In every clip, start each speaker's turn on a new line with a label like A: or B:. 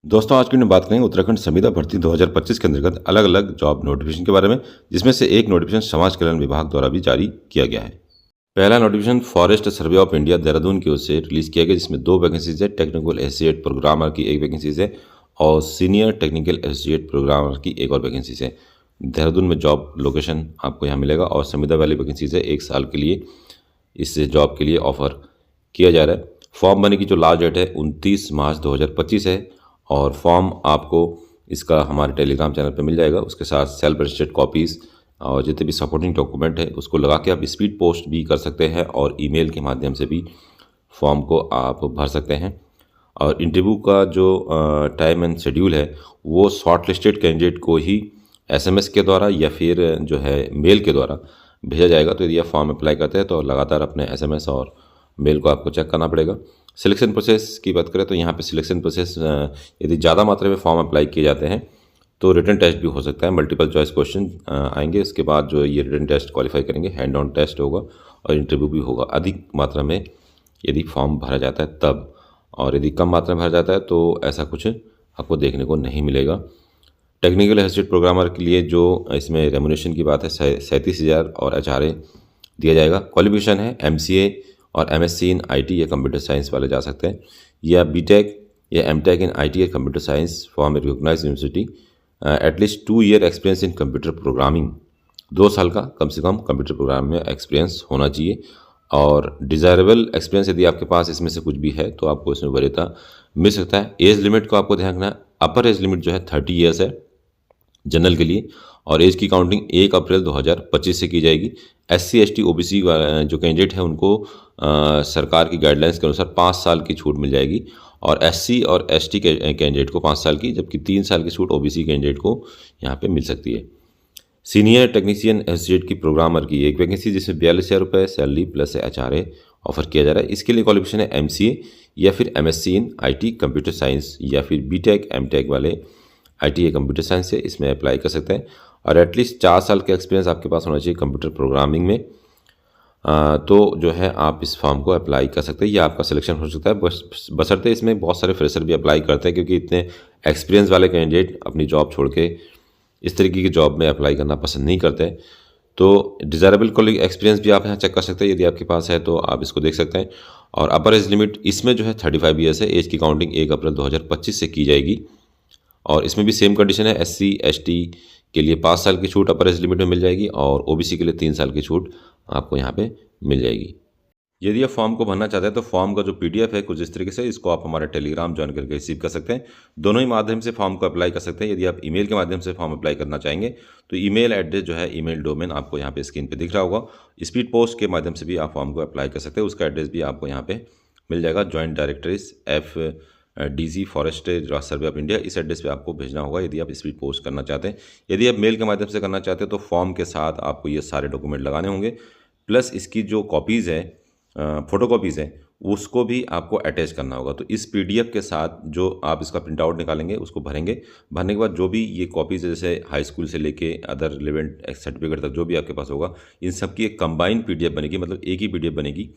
A: दोस्तों आज की वीडियो में बात करेंगे उत्तराखंड संविदा भर्ती 2025 के अंतर्गत अलग अलग जॉब नोटिफिकेशन के बारे में, जिसमें से एक नोटिफिकेशन समाज कल्याण विभाग द्वारा भी जारी किया गया है। पहला notification forest survey of India Dehradun की ओर से रिलीज किया गया, जिसमें 2 वैकेंसीज है। टेक्निकल एसोसिएट प्रोग्रामर की 1 वैकेंसीज है और सीनियर टेक्निकल एसोसिएट प्रोग्रामर की 1 और वैकेंसीज है। देहरादून में जॉब लोकेशन आपको यहाँ मिलेगा और संविदा वाली वैकेंसीज है। 1 साल के लिए इस जॉब के लिए ऑफर किया जा रहा है। फॉर्म भरने की जो लास्ट डेट है 29 मार्च 2025 है और फॉर्म आपको इसका हमारे टेलीग्राम चैनल पे मिल जाएगा। उसके साथ सेल्फ रजिस्टर्ड कॉपीज़ और जितने भी सपोर्टिंग डॉक्यूमेंट है उसको लगा के आप स्पीड पोस्ट भी कर सकते हैं और ईमेल के माध्यम से भी फॉर्म को आप भर सकते हैं। और इंटरव्यू का जो टाइम एंड शेड्यूल है वो शॉर्ट लिस्टेड कैंडिडेट को ही SMS के द्वारा या फिर जो है मेल के द्वारा भेजा जाएगा। तो यदि आप फॉर्म अप्लाई करते हैं तो लगातार अपने SMS और मेल को आपको चेक करना पड़ेगा। सिलेक्शन प्रोसेस की बात करें तो यहाँ पे सिलेक्शन प्रोसेस यदि ज़्यादा मात्रा में फॉर्म अप्लाई किए जाते हैं तो रिटन टेस्ट भी हो सकता है। मल्टीपल चॉइस क्वेश्चन आएंगे, उसके बाद जो ये रिटन टेस्ट क्वालिफाई करेंगे, हैंड ऑन टेस्ट होगा और इंटरव्यू भी होगा। अधिक मात्रा में यदि फॉर्म भरा जाता है तब, और यदि कम मात्रा में भरा जाता है तो ऐसा कुछ आपको देखने को नहीं मिलेगा। टेक्निकल एसिस्टेंट प्रोग्रामर के लिए जो इसमें रेमुनेशन की बात है 37,000 और HRA दिया जाएगा। क्वालिफिकेशन है MCA और MSc इन IT या कंप्यूटर साइंस वाले जा सकते हैं, या BTech या MTech इन IT या computer science from a recognised university. At least 2 year experience in computer programming, 2 साल का कम से कम कंप्यूटर प्रोग्राम में एक्सपीरियंस होना चाहिए। और डिज़ायरेबल एक्सपीरियंस यदि आपके पास इसमें से कुछ भी है तो आपको इसमें वरीयता मिल सकता है। एज लिमिट को आपको ध्यान रखना है। अपर एज लिमिट जो है 30 ईयर्स है जनरल के लिए, और एज की काउंटिंग 1 अप्रैल 2025 से की जाएगी। SC ST OBC जो कैंडिडेट है उनको सरकार की गाइडलाइंस के अनुसार 5 साल की छूट मिल जाएगी, और SC और ST के कैंडिडेट को 5 साल की, जबकि 3 साल की छूट OBC कैंडिडेट को यहाँ पे मिल सकती है। सीनियर टेक्नीशियन एसोसिएट की प्रोग्रामर की 1 वैकेंसी, जिसमें 42,000 रुपये सैलरी प्लस HRA ऑफर किया जा रहा है। इसके लिए क्वालिफिकेशन है MCA या फिर MSc in IT computer science, या फिर BTech MTech वाले IT या कंप्यूटर साइंस से इसमें अप्लाई कर सकते हैं। और एटलीस्ट 4 साल का एक्सपीरियंस आपके पास होना चाहिए कंप्यूटर प्रोग्रामिंग में। तो जो है आप इस फॉर्म को अप्लाई कर सकते हैं या आपका सिलेक्शन हो सकता है। बशर्ते इसमें बहुत सारे फ्रेशर भी अप्लाई करते हैं, क्योंकि इतने एक्सपीरियंस वाले कैंडिडेट अपनी जॉब छोड़ के इस तरीके की जॉब में अप्लाई करना पसंद नहीं करते। तो डिज़ायरेबल कॉलेज एक्सपीरियंस भी आप यहाँ चेक कर सकते हैं, यदि आपके पास है तो आप इसको देख सकते हैं। और अपर एज लिमिट इसमें जो है 35 ईयर्स है। एज की काउंटिंग 1 अप्रैल 2025 से की जाएगी, और इसमें भी सेम कंडीशन है। SC ST के लिए 5 साल की छूट अपर एज लिमिट में मिल जाएगी, और OBC के लिए 3 साल की छूट आपको यहाँ पे मिल जाएगी। यदि आप फॉर्म को भरना चाहते हैं तो फॉर्म का जो PDF है कुछ इस तरीके से, इसको आप हमारे टेलीग्राम ज्वाइन करके रिसीव कर सकते हैं। दोनों ही माध्यम से फॉर्म को अप्लाई कर सकते हैं। यदि आप ईमेल के माध्यम से फॉर्म अप्लाई करना चाहेंगे तो ईमेल एड्रेस जो है, ईमेल डोमेन आपको यहाँ पे स्क्रीन पे दिख रहा होगा। स्पीड पोस्ट के माध्यम से भी आप फॉर्म को अप्लाई कर सकते हैं, उसका एड्रेस भी आपको यहाँ पे मिल जाएगा। Joint directories FDG forest survey of India, इस एड्रेस पे आपको भेजना होगा यदि आप स्पीड पोस्ट करना चाहते हैं। यदि आप मेल के माध्यम से करना चाहते हैं तो फॉर्म के साथ आपको ये सारे डॉक्यूमेंट लगाने होंगे, प्लस इसकी जो कॉपीज़ है, फ़ोटो कॉपीज़ हैं, उसको भी आपको अटैच करना होगा। तो इस PDF के साथ जो आप इसका प्रिंट आउट निकालेंगे, उसको भरेंगे, भरने के बाद जो भी ये कॉपीज़ है, जैसे हाई स्कूल से लेके अदर रिलेवेंट सर्टिफिकेट तक जो भी आपके पास होगा, इन सब की एक कंबाइंड PDF बनेगी, मतलब एक ही PDF बनेगी।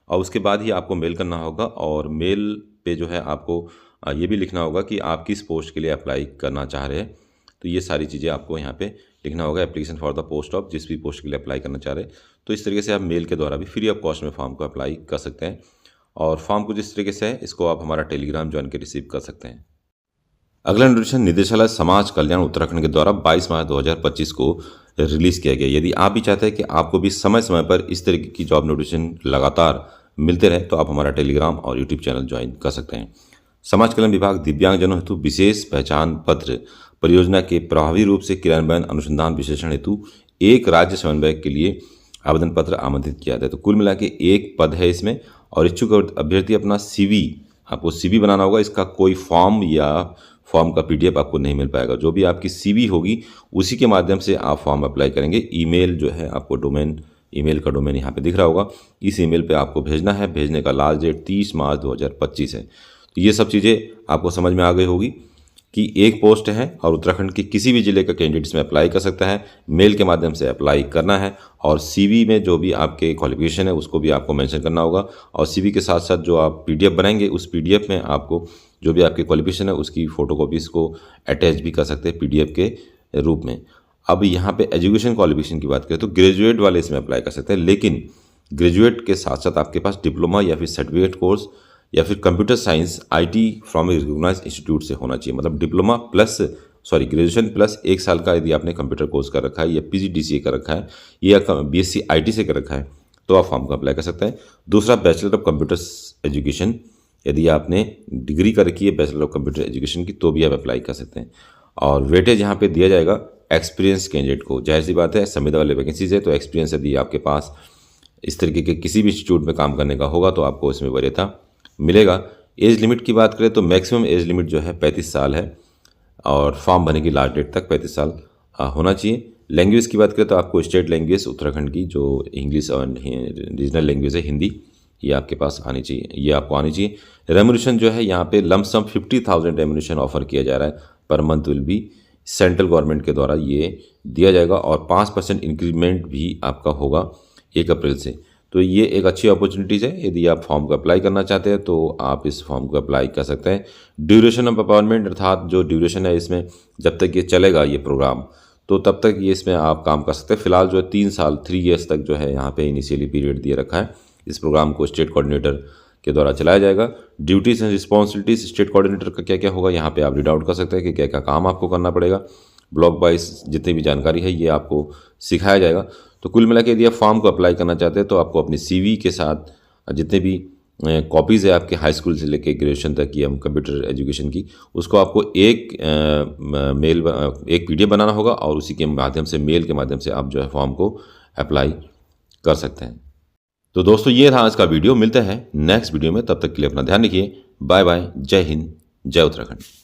A: और उसके बाद ही आपको मेल करना होगा, और मेल पे जो है आपको ये भी लिखना होगा कि आप किस पोस्ट के लिए अप्लाई करना चाह रहे हैं। तो ये सारी चीज़ें आपको यहाँ पे लिखना होगा। Application for the post of, जिस भी पोस्ट के लिए अप्लाई करना चाह रहे हैं। तो इस तरीके से आप मेल के द्वारा भी फ्री ऑफ कॉस्ट में फॉर्म को अप्लाई कर सकते हैं। और फॉर्म कुछ इस तरीके से है, इसको आप हमारा टेलीग्राम ज्वाइन के रिसीव कर सकते हैं। अगला नोटिफिकेशन निदेशालय समाज कल्याण उत्तराखंड के द्वारा 22 मार्च 2025 को रिलीज़ किया गया। यदि आप भी चाहते हैं कि आपको भी समय समय पर इस तरीके की जॉब नोटिफिकेशन लगातार मिलते रहे तो आप हमारा टेलीग्राम और यूट्यूब चैनल ज्वाइन कर सकते हैं। समाज कल्याण विभाग दिव्यांगजनों हेतु विशेष पहचान पत्र परियोजना के प्रभावी रूप से क्रियान्वयन अनुसंधान विश्लेषण हेतु एक राज्य समन्वयक के लिए आवेदन पत्र आमंत्रित किया जाता है। तो कुल मिला के 1 पद है इसमें, और इच्छुक अभ्यर्थी अपना आपको CV बनाना होगा। इसका कोई फॉर्म या फॉर्म का PDF आपको नहीं मिल पाएगा। जो भी आपकी CV होगी उसी के माध्यम से आप फॉर्म अप्लाई करेंगे। ईमेल जो है आपको डोमेन, ईमेल का डोमेन यहाँ पे दिख रहा होगा, इस ईमेल पे आपको भेजना है। भेजने का लास्ट डेट 30 मार्च 2025 है। तो ये सब चीज़ें आपको समझ में आ गई होगी कि एक पोस्ट है और उत्तराखंड के किसी भी जिले का कैंडिडेट इसमें अप्लाई कर सकता है। मेल के माध्यम से अप्लाई करना है, और CV में जो भी आपके क्वालिफिकेशन है उसको भी आपको मेंशन करना होगा। और CV के साथ साथ जो आप PDF बनाएंगे उस PDF में आपको जो भी आपकी क्वालिफिकेशन है उसकी फ़ोटोकॉपी इसको अटैच भी कर सकते हैं PDF के रूप में। अब यहाँ पे एजुकेशन क्वालिफिकेशन की बात करें तो ग्रेजुएट वाले इसमें अप्लाई कर सकते हैं, लेकिन ग्रेजुएट के साथ साथ आपके पास डिप्लोमा या फिर सर्टिफिकेट कोर्स या फिर computer science IT from a recognise institute से होना चाहिए। मतलब डिप्लोमा प्लस ग्रेजुएशन प्लस 1 साल का यदि आपने कंप्यूटर कोर्स कर रखा है या PGDCA कर रखा है या BSc IT से कर रखा है तो आप फॉर्म को अप्लाई कर सकते हैं। दूसरा, बैचलर ऑफ कंप्यूटर एजुकेशन, यदि आपने डिग्री कर रखी है बैचलर ऑफ कंप्यूटर एजुकेशन की तो भी आप अप्लाई कर सकते हैं। और वेटेज यहाँ पे दिया जाएगा एक्सपीरियंस कैंडिडेट को। जाहिर सी बात है संविदा वाले वैकेंसीज है तो एक्सपीरियंस यदि आपके पास इस तरीके के किसी भी इंस्टीट्यूट में काम करने का होगा तो आपको इसमें वरीयता मिलेगा। एज लिमिट की बात करें तो मैक्सिमम एज लिमिट जो है 35 साल है और फॉर्म भरने की लास्ट डेट तक 35 साल होना चाहिए। लैंग्वेज की बात करें तो आपको स्टेट लैंग्वेज उत्तराखंड की जो इंग्लिश और रीजनल लैंग्वेज है हिंदी, ये आपके पास आनी चाहिए, ये आपको आनी चाहिए। रेम्यूनरेशन जो है यहाँ पे लमसम 50,000 रेम्यूनरेशन ऑफर किया जा रहा है per month will be central government के द्वारा ये दिया जाएगा और 5% इंक्रीमेंट भी आपका होगा 1 अप्रैल से। तो ये एक अच्छी अपॉर्चुनिटीज़ है। यदि आप फॉर्म को अप्लाई करना चाहते हैं तो आप इस फॉर्म को अप्लाई कर सकते हैं। ड्यूरेशन ऑफ अपॉइंटमेंट अर्थात जो ड्यूरेशन है इसमें जब तक ये चलेगा ये प्रोग्राम तो तब तक ये इसमें आप काम कर सकते हैं। फिलहाल जो है 3 साल 3 ईयर्स तक जो है यहाँ पे इनिशियली पीरियड दिए रखा है। इस प्रोग्राम को स्टेट कोऑर्डिनेटर के द्वारा चलाया जाएगा। Duties and responsibilities state coordinator का क्या क्या होगा यहाँ पे आप रीड आउट कर सकते हैं कि क्या क्या काम आपको करना पड़ेगा। ब्लॉक वाइज जितनी भी जानकारी है ये आपको सिखाया जाएगा। तो कुल मिला के यदि आप फॉर्म को अप्लाई करना चाहते हैं तो आपको अपनी CV के साथ जितने भी कॉपीज़ है आपके हाई स्कूल से लेकर ग्रेजुएशन तक की हम कंप्यूटर एजुकेशन की उसको आपको एक PDF बनाना होगा और उसी के माध्यम से मेल के माध्यम से आप जो है फॉर्म को अप्लाई कर सकते हैं। तो दोस्तों ये था आज का वीडियो। मिलते हैं नेक्स्ट वीडियो में, तब तक के लिए अपना ध्यान रखिए। Bye bye. जय हिंद, जय उत्तराखंड।